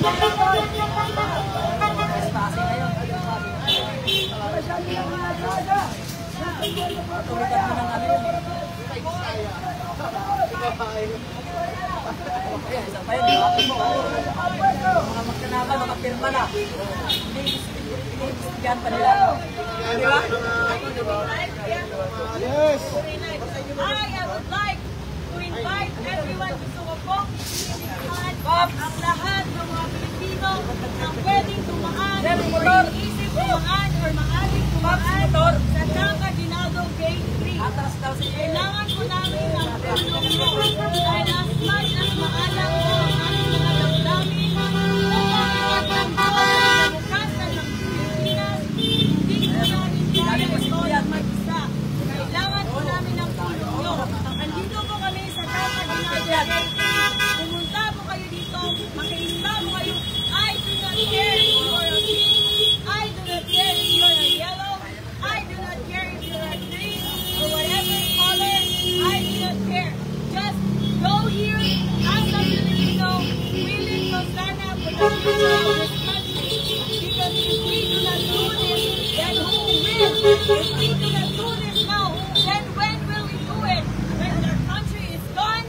Mga magkanama, mga pirma na. Iniistigan pa nila. Yes! I would like to invite everyone to sumubok ang lahat ng mga Pilipino na pwedeng tumaan or iisip tumaan or maaling tumaan sa Camp Aguinaldo Gate 3. Kailangan po namin ang tulong mo dahil as much as maalam po ang aming mga damdamin upang bukasan ng Pilipinas, hindi po namin kaya ito ang mag-isa. Kailangan po namin ang tulong nyo. Andito po kami sa Camp Aguinaldo Gate 3. Pumunta po kayo dito, makiisa po kayo. I do not care if you are a pink, I do not care if you are a yellow, I do not care if you are a green, or whatever color, I do not care. Just go here as a Filipino, willing to stand up for the future of this country. Because if we do not do this, then who will? If we do not do this now, then when will we do it? When our country is gone,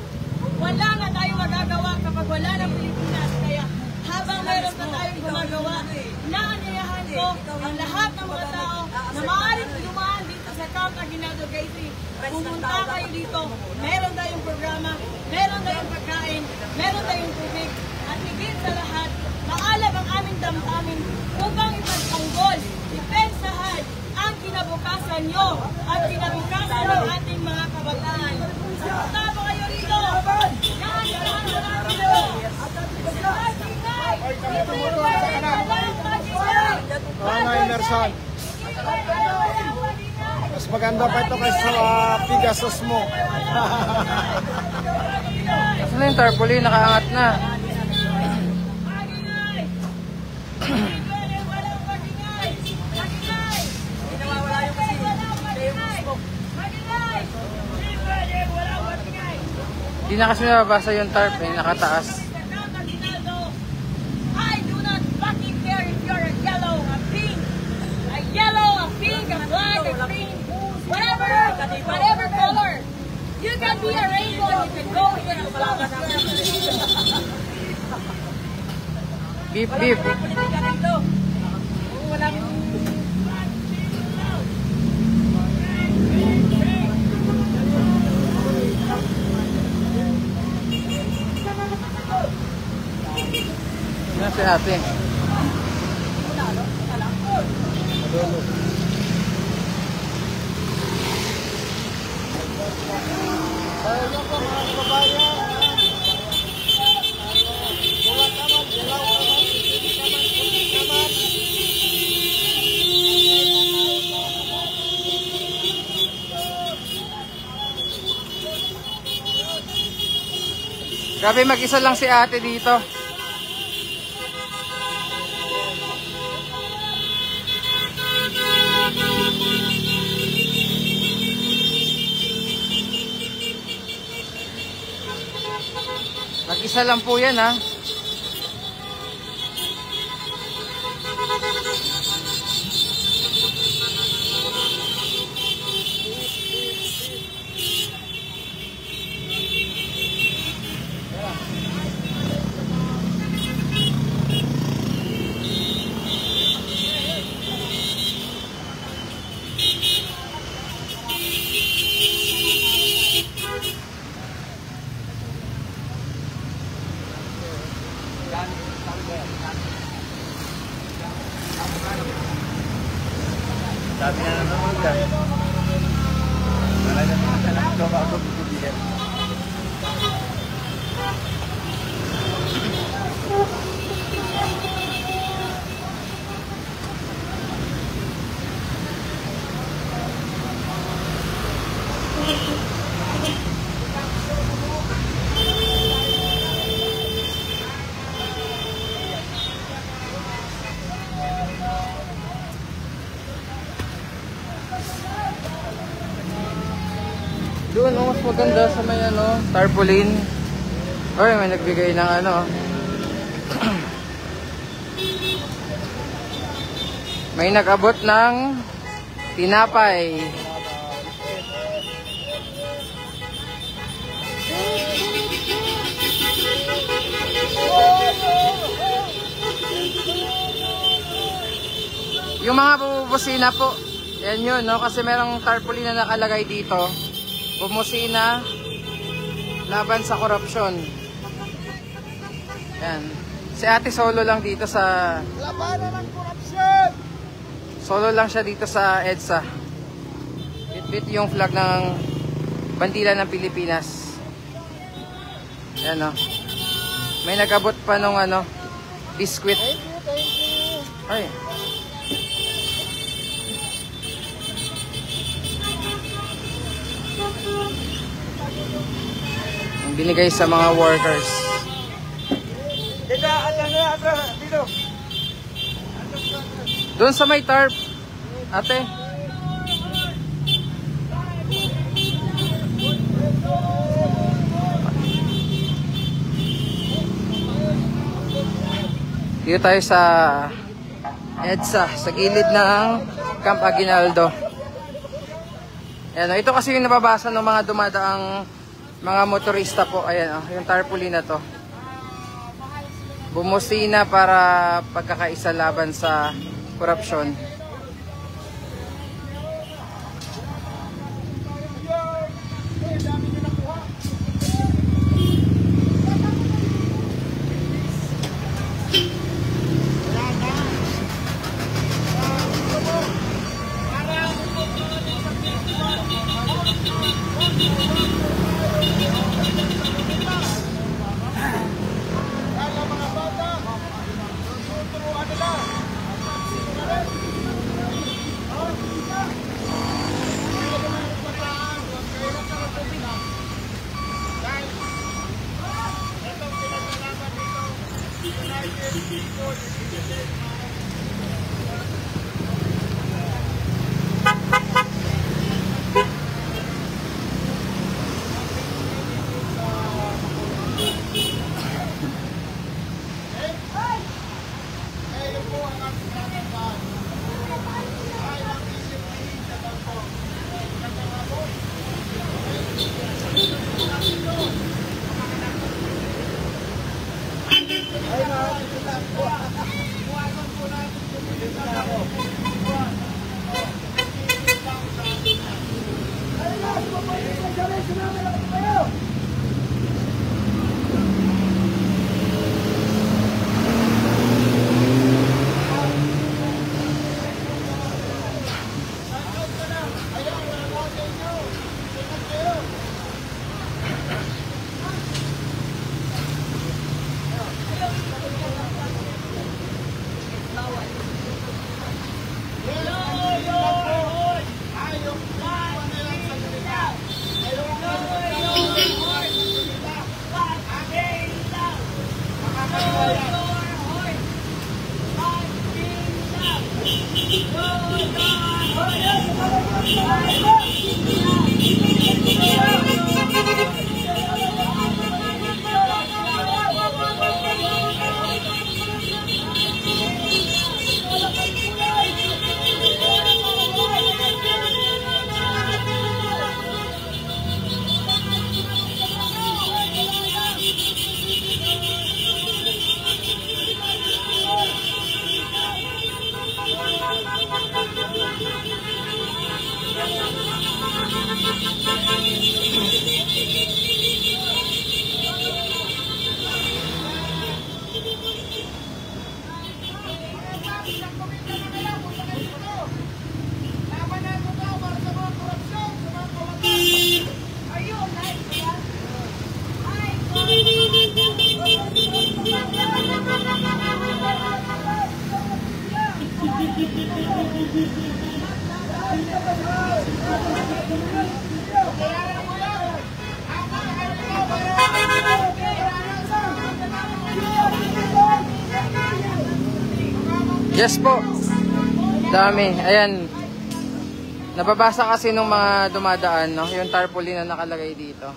wala na tayo magagawa kapag wala na Pilipinas. Kaya habang meron na tayong gumagawa, naanyayahan ko ang lahat ng mga tao na maaaring dumaan dito sa Camp Aguinaldo Gate 3. Pumunta kayo dito, meron tayong programa, meron tayong pagkain, meron tayong tubig, at higit sa lahat, maalab ang aming damdamin upang ipagtanggol, ipensahan ang kinabukasan nyo at kinabukasan ng ating mga kabataan. Pumunta po kayo rito! Naanyayahan ko natin ito! Mga inersan. Mas maganda pa ito kaysa Pegasus mo. Asan na yung tarpaulin? Nakaangat na. Hindi na kasi nababasa yung tarp eh, nakataas. I do not fucking care if you're a yellow, a pink, a black, a green, whatever color. You can be a rainbow, you can go here as well. Beep, beep. Yan si ate. Ayun po mga kababayan. Bulat naman, dilaw naman, pipili naman, kulit naman. Grabe, mag-isa lang si ate dito. Mag-isa lang po yan, ha. Sabi na naman ka. Wala na naman ka lang gawa ako bibigyan. Doon, oh, mas maganda sa may tarpaulin. Oy, may nagbigay ng May nag-abot ng tinapay. Yung mga bubusina po, yan yun, no? Kasi merong tarpaulin na nakalagay dito. Bumusina laban sa korupsyon. Yan. Si ate solo lang dito sa... Labanan ng korupsyon! Solo lang siya dito sa EDSA. Bit-bit yung flag ng bandila ng Pilipinas. Yan, no? May nag-abot pa nung ano, biskwit. Thank you. Ay. Ang binigay sa mga workers. Dito, dito. Doon sa may tarp, ate. Dito tayo sa EDSA, sa gilid ng Camp Aguinaldo. Ayan, ito kasi yung nababasa ng mga dumadaang mga motorista po. Ayan, yung tarpaulin na to. Bumusina para pagkakaisa laban sa korupsyon. Yes po. Dami. Ayan. Nababasa kasi nung mga dumadaan, no? Yung tarpaulin na nakalagay dito.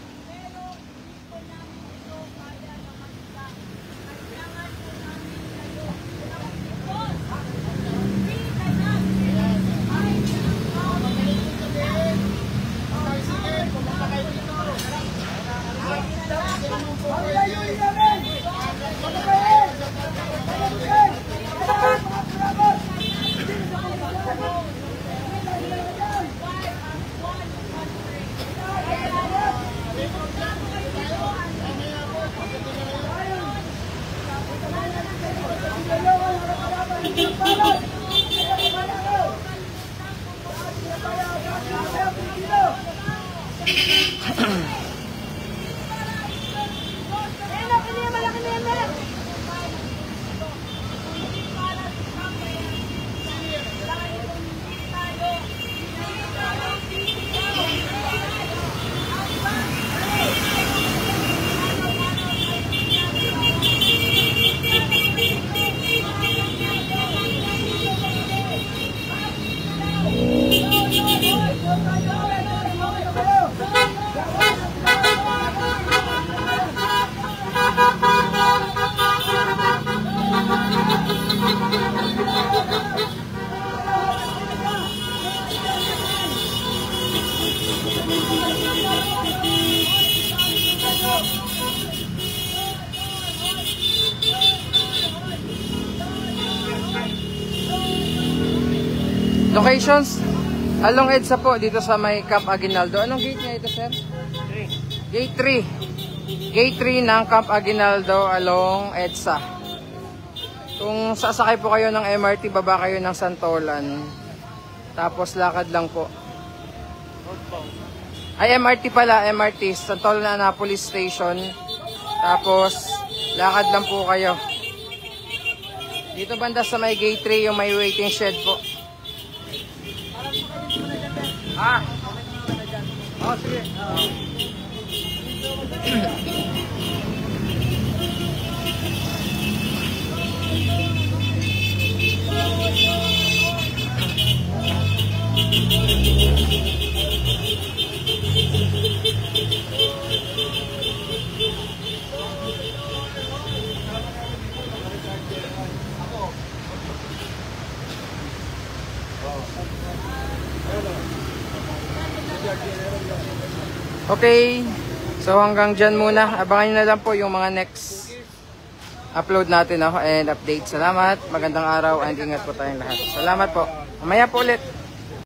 Locations along EDSA po dito sa may Camp Aguinaldo. Anong gate niya ito, sir? Gate 3. Gate 3 ng Camp Aguinaldo along EDSA. Kung sasakay po kayo ng MRT, baba kayo ng Santolan. Tapos lakad lang po. Ay, MRT pala, MRT. Santolan Annapolis Station. Tapos lakad lang po kayo. Dito banda sa may gate 3 yung may waiting shed po. Oh, sige. Okay, so hanggang dyan muna. Abangan nyo na lang po yung mga next upload natin and update. Salamat, magandang araw and ingat po tayong lahat. Salamat po. Mamaya po ulit.